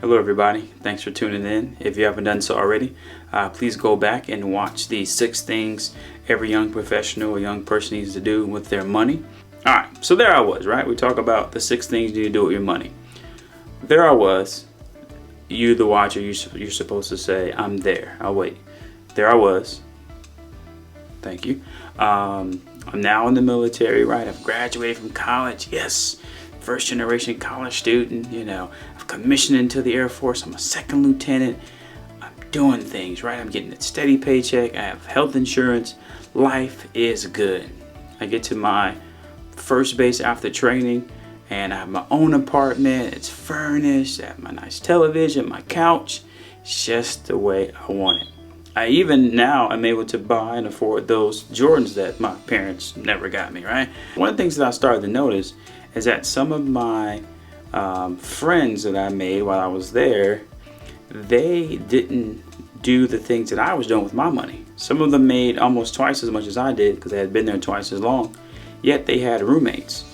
Hello everybody, thanks for tuning in. If you haven't done so already, please go back and watch the 6 things every young professional or young person needs to do with their money. Alright, so there I was, right? We talk about the 6 things you do with your money. There I was, you the watcher, you're supposed to say, I'm there, I'll wait. There I was, thank you. I'm now in the military, right? I've graduated from college, yes. First generation college student, I've commissioned into the Air Force. I'm a 2nd lieutenant. I'm doing things, right? I'm getting a steady paycheck. I have health insurance. Life is good. I get to my first base after training and I have my own apartment. It's furnished. I have my nice television, my couch. It's just the way I want it. I even now am able to buy and afford those Jordans that my parents never got me, right? One of the things that I started to notice is that some of my friends that I made while I was there, they didn't do the things that I was doing with my money. Some of them made almost twice as much as I did because they had been there twice as long, yet they had roommates.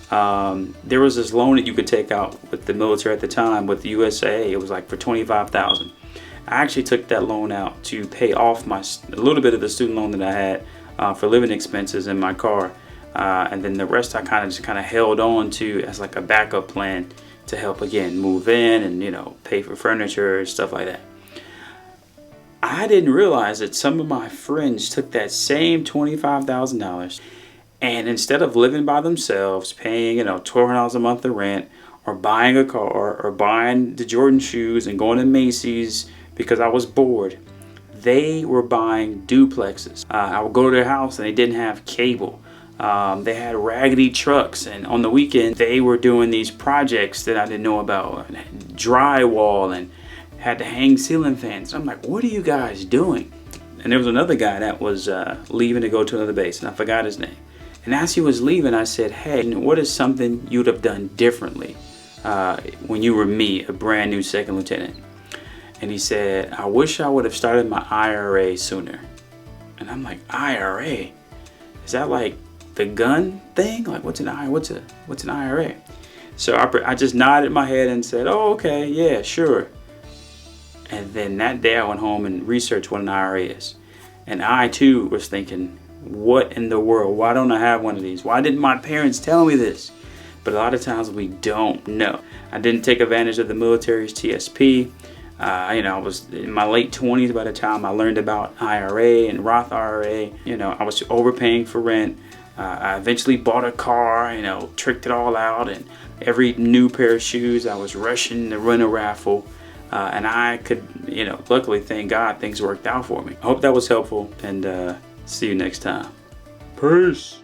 There was this loan that you could take out with the military at the time with the USA. It was like for $25,000. I actually took that loan out to pay off a little bit of the student loan that I had for living expenses in my car. And then the rest I kind of held on to as like a backup plan to help again move in and pay for furniture and stuff like that. I didn't realize that some of my friends took that same $25,000 and instead of living by themselves, paying $1,200 a month of rent, or buying a car, or buying the Jordan shoes and going to Macy's because I was bored, they were buying duplexes. I would go to their house and they didn't have cable. They had raggedy trucks, and on the weekend they were doing these projects that I didn't know about, drywall, and had to hang ceiling fans. I'm like, what are you guys doing? And there was another guy that was leaving to go to another base, and I forgot his name. And as he was leaving, I said, hey, what is something you'd have done differently when you were me, a brand new 2nd lieutenant? And he said, I wish I would have started my IRA sooner. And I'm like, IRA? Is that like the gun thing? Like, what's an IRA? So I just nodded my head and said, oh, okay, yeah, sure. And then that day I went home and researched what an IRA is. And I too was thinking, what in the world? Why don't I have one of these? Why didn't my parents tell me this? But a lot of times we don't know. I didn't take advantage of the military's TSP. I was in my late 20s by the time I learned about IRA and Roth IRA. I was overpaying for rent. I eventually bought a car, tricked it all out, and every new pair of shoes I was rushing to run a raffle. And I could, luckily, thank God, things worked out for me. I hope that was helpful, and see you next time. Peace.